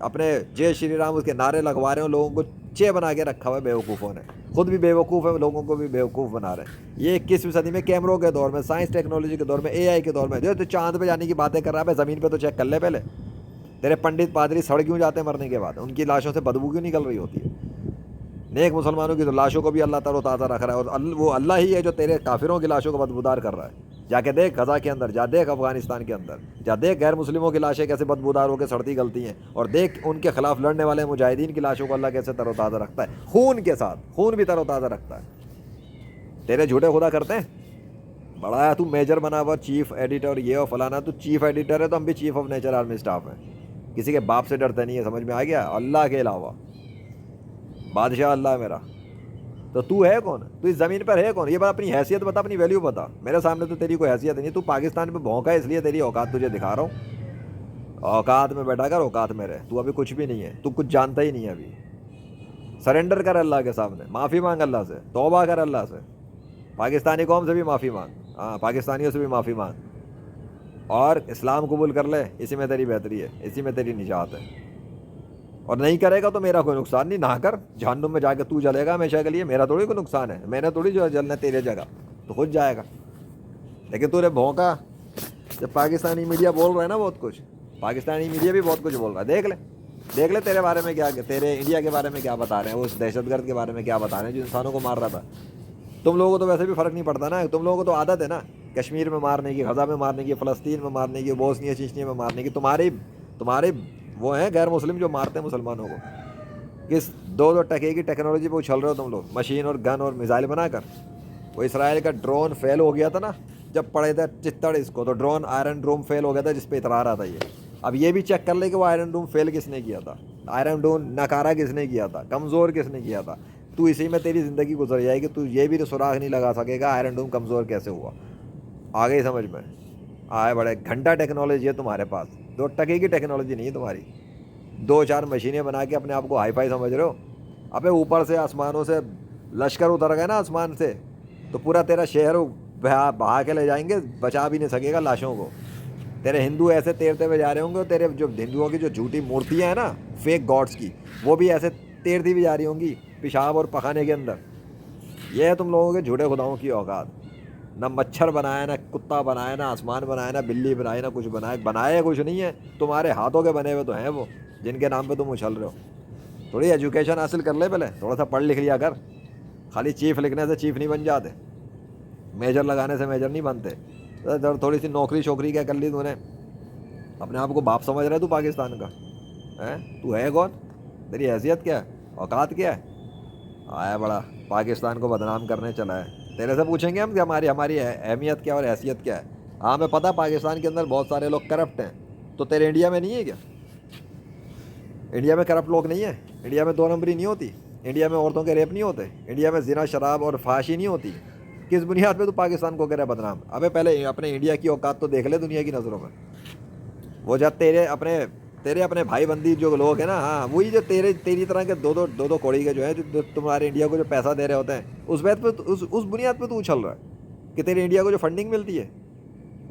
اپنے جے شری رام اس کے نعرے لگوا رہے ہیں, لوگوں کو چے بنا کے رکھا ہوا ہے بیوقوفوں نے, خود بھی بیوقوف ہے, لوگوں کو بھی بیوقوف بنا رہے ہیں. یہ 21ویں صدی میں کیمروں کے دور میں, سائنس ٹیکنالوجی کے دور میں, اے آئی کے دور میں, جو تو چاند پہ جانے کی باتیں کر رہا ہے, زمین پہ تو چیک کر لے پہلے. تیرے پنڈت پادری سڑ کیوں جاتے ہیں مرنے کے بعد, ان کی لاشوں سے بدبو کیوں نکل رہی ہوتی ہے؟ نیک مسلمانوں کی تو لاشوں کو بھی اللہ تعالیٰ تازہ رکھ رہا ہے, اور وہ اللہ ہی ہے جو تیرے کافروں کی لاشوں کو بدبودار کر رہا ہے. جا کے دیکھ غزہ کے اندر, جا دیکھ افغانستان کے اندر, جا دیکھ غیر مسلموں کی لاشیں کیسے بدبودار ہو کے سڑتی گلتی ہیں, اور دیکھ ان کے خلاف لڑنے والے مجاہدین کی لاشوں کو اللہ کیسے تر و تازہ رکھتا ہے, خون کے ساتھ, خون بھی تر و تازہ رکھتا ہے. تیرے جھوٹے خدا کرتے ہیں. بڑا ہے تو میجر بنا ہوا, چیف ایڈیٹر یہ اور فلانا, تو چیف ایڈیٹر ہے تو ہم بھی chief of nature army staff ہیں. کسی کے باپ سے ڈرتے نہیں ہے, سمجھ میں آ گیا؟ اللہ کے علاوہ بادشاہ اللہ ہے میرا. تو ہے کون؟ تو اس زمین پر ہے کون؟ یہ بات اپنی حیثیت بتا, اپنی ویلیو بتا. میرے سامنے تو تیری کوئی حیثیت نہیں. تو پاکستان پہ بھونکا ہے, اس لیے تیری اوقات تجھے دکھا رہا ہوں. اوقات میں بیٹھا کر, اوقات میں رہ. تو ابھی کچھ بھی نہیں ہے, تو کچھ جانتا ہی نہیں ہے ابھی. سرنڈر کر اللہ کے سامنے, معافی مانگ اللہ سے, توبہ کر اللہ سے. پاکستانی قوم سے بھی معافی مانگ, ہاں پاکستانیوں سے بھی معافی مانگ, اور اسلام قبول کر لے. اسی میں تیری بہتری ہے, اسی میں تیری نجات ہے. اور نہیں کرے گا تو میرا کوئی نقصان نہیں, نہ کر. جہنم میں جا کے تو جلے گا ہمیشہ کے لیے, میرا تھوڑی کوئی نقصان ہے, میں نے تھوڑی جو جلنا ہے تیرے جگہ, تو خود جائے گا. لیکن تو نے بھونکا. جب پاکستانی میڈیا بول رہا ہے نا بہت کچھ, پاکستانی میڈیا بھی بہت کچھ بول رہا ہے, دیکھ لے تیرے بارے میں کیا, تیرے انڈیا کے بارے میں کیا بتا رہے ہیں, اس دہشت گرد کے بارے میں کیا بتا رہے ہیں جو انسانوں کو مار رہا تھا. تم لوگوں کو تو ویسے بھی فرق نہیں پڑتا نا, تم لوگوں کو تو عادت ہے نا کشمیر میں مارنے کی, غزہ میں مارنے کی, فلسطین میں مارنے کی, بوسنیا چیچنیا میں مارنے کی. تمہارے وہ ہیں غیر مسلم جو مارتے ہیں مسلمانوں کو. کس 2 ٹکے کی ٹیکنالوجی پہ اچھل رہے ہو تم لوگ, مشین اور گن اور میزائل بنا کر. وہ اسرائیل کا ڈرون فیل ہو گیا تھا نا, جب پڑے تھے چتڑ اس کو, تو ڈرون آئرن ڈوم فیل ہو گیا تھا جس پہ اترا رہا تھا یہ. اب یہ بھی چیک کر لے کہ وہ آئرن ڈوم فیل کس نے کیا تھا, آئرن ڈوم ناکارہ کس نے کیا تھا, کمزور کس نے کیا تھا. تو اسی میں تیری زندگی گزر جائے گی. تو یہ بھی تو سراغ نہیں لگا سکے گا آئرن ڈوم کمزور کیسے ہوا. آ گئی سمجھ میں؟ آئے بڑے گھنٹہ ٹیکنالوجی ہے تمہارے پاس, 2 ٹکے کی ٹیکنالوجی نہیں ہے تمہاری. 2-4 مشینیں بنا کے اپنے آپ کو ہائی فائی سمجھ رہے ہو. ابے اوپر سے آسمانوں سے لشکر اتر گئے نا آسمان سے, تو پورا تیرا شہر بہا کے لے جائیں گے, بچا بھی نہیں سکے گا لاشوں کو. تیرے ہندو ایسے تیرتے ہوئے جا رہے ہوں گے, تیرے جو ہندوؤں کی جو جھوٹی مورتیاں ہیں نا فیک گاڈس کی, وہ بھی ایسے تیرتی بھی جا رہی ہوں گی پیشاب اور پخانے کے اندر. یہ ہے تم لوگوں کے جھوٹے خداؤں کی اوقات. نہ مچھر بنایا, نہ کتا بنایا, نہ آسمان بنایا, نہ بلی بنائی, نہ کچھ بنایا کچھ نہیں ہے. تمہارے ہاتھوں کے بنے ہوئے تو ہیں وہ, جن کے نام پہ تم اچھل رہے ہو. تھوڑی ایجوکیشن حاصل کر لے, پہلے تھوڑا سا پڑھ لکھ لیا کر. خالی چیف لکھنے سے چیف نہیں بن جاتے, میجر لگانے سے میجر نہیں بنتے. تھوڑی سی نوکری شوکری کیا کر لی تو نے, اپنے آپ کو باپ سمجھ رہے تو پاکستان کا ہے. تو ہے کون؟ تیری حیثیت کیا ہے, اوقات کیا ہے؟ آیا بڑا پاکستان کو بدنام کرنے چلا ہے. تیرے سے پوچھیں گے ہم کہ ہماری اہمیت کیا اور حیثیت کیا ہے. ہاں ہمیں پتہ پاکستان کے اندر بہت سارے لوگ کرپٹ ہیں, تو تیرے انڈیا میں نہیں ہے کیا؟ انڈیا میں کرپٹ لوگ نہیں ہیں؟ انڈیا میں 2 نمبری نہیں ہوتی؟ انڈیا میں عورتوں کے ریپ نہیں ہوتے؟ انڈیا میں زنا شراب اور فحاشی نہیں ہوتی؟ کس بنیاد پہ تو پاکستان کو کہہ رہا ہے بدنام؟ ابے پہلے اپنے انڈیا کی اوقات تو دیکھ لے دنیا کی نظروں میں. وہ جب تیرے اپنے بھائی بندی جو لوگ ہیں نا, ہاں وہی جو تیری طرح کے دو کوڑی کے جو ہے, جو تمہارے انڈیا کو جو پیسہ دے رہے ہوتے ہیں, اس بات پہ اس بنیاد پہ تو اچھل رہا ہے کہ تیرے انڈیا کو جو فنڈنگ ملتی ہے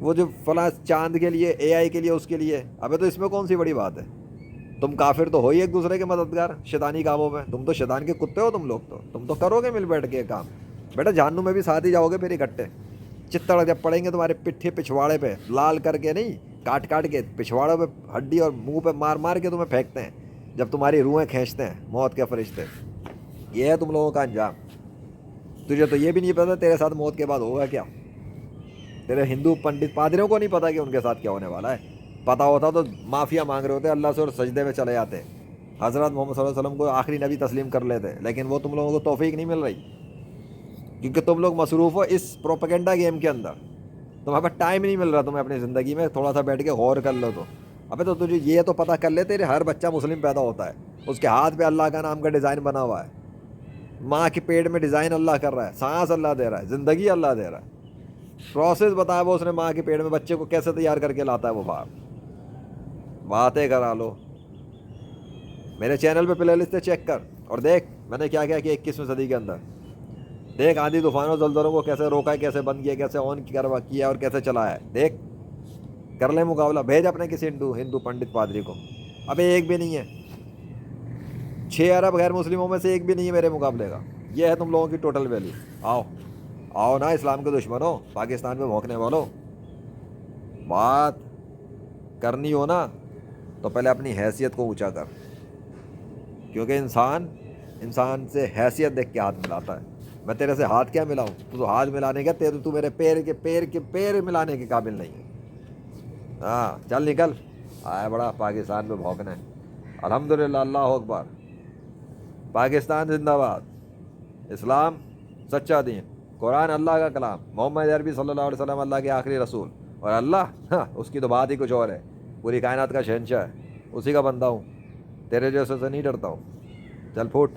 وہ جو فلاں چاند کے لیے, اے آئی کے لیے, اس کے لیے. ابے تو اس میں کون سی بڑی بات ہے؟ تم کافر تو ہو ہی ایک دوسرے کے مددگار شیطانی کاموں میں. تم تو شیطان کے کتے ہو تم لوگ, تم تو کرو گے مل بیٹھ کے کام. بیٹا جہنم میں بھی ساتھ ہی جاؤ گے پھر اکٹھے. چتڑ جب پڑیں گے تمہارے پٹھے پچھواڑے پہ, لال کر کے نہیں, کاٹ کے پچھواڑوں پہ ہڈی اور منہ پہ مار کے تمہیں پھینکتے ہیں جب تمہاری روحیں کھینچتے ہیں موت کے فرشتے. یہ ہے تم لوگوں کا انجام. تجھے تو یہ بھی نہیں پتا تیرے ساتھ موت کے بعد ہوگا کیا. تیرے ہندو پنڈت پادریوں کو نہیں پتا کہ ان کے ساتھ کیا ہونے والا ہے. پتہ ہوتا تو معافیا مانگ رہے ہوتے اللہ سے اور سجدے میں چلے جاتے, حضرت محمد صلی اللہ علیہ وسلم کو آخری نبی تسلیم کر لیتے. لیکن وہ تم لوگوں کو توفیق نہیں مل رہی, کیونکہ تم لوگ مصروف ہو اس پروپیگنڈا گیم کے اندر. تمہیں پہ ٹائم نہیں مل رہا تمہیں اپنی زندگی میں تھوڑا سا بیٹھ کے غور کر لو. تو ابے تو تجھے یہ تو پتہ کر لے, تیرے ہر بچہ مسلم پیدا ہوتا ہے, اس کے ہاتھ پہ اللہ کا نام کا ڈیزائن بنا ہوا ہے. ماں کے پیٹ میں ڈیزائن اللہ کر رہا ہے, سانس اللہ دے رہا ہے, زندگی اللہ دے رہا ہے. پروسیس بتایا وہ اس نے ماں کے پیٹ میں بچے کو کیسے تیار کر کے لاتا ہے وہ باہر. باتیں کرا لو. میرے چینل پہ پلے لسٹیں چیک کر اور دیکھ میں نے کیا کیا کہ 21ویں صدی کے اندر. دیکھ آندھی طوفانوں زلزلوں کو کیسے روکا ہے, کیسے بند کیا, کیسے آن کیا اور کیسے چلایا ہے. دیکھ کر لیں مقابلہ. بھیج اپنے کسی ہندو پنڈت پادری کو. ابے ایک بھی نہیں ہے. 6 ارب غیر مسلموں میں سے ایک بھی نہیں ہے میرے مقابلے کا. یہ ہے تم لوگوں کی ٹوٹل ویلیو. آؤ نا اسلام کے دشمنوں, پاکستان پہ بھونکنے والوں. بات کرنی ہو نا تو پہلے اپنی حیثیت کو اونچا کر, کیونکہ انسان سے حیثیت دیکھ کے ہاتھ ملاتا ہے. میں تیرے سے ہاتھ کیا ملاؤں؟ تو ہاتھ ملانے کا تو میرے پیر ملانے کے قابل نہیں ہے. ہاں چل نکل, آیا بڑا پاکستان پہ بھونکنا ہے. الحمدللہ, اللہ اکبر, پاکستان زندہ باد, اسلام سچا دین, قرآن اللہ کا کلام, محمد عربی صلی اللہ علیہ وسلم اللہ کے آخری رسول, اور اللہ اس کی تو بات ہی کچھ اور ہے, پوری کائنات کا شہنشاہ ہے, اسی کا بندہ ہوں, تیرے جیسے سے نہیں ڈرتا ہوں. چل پھوٹ.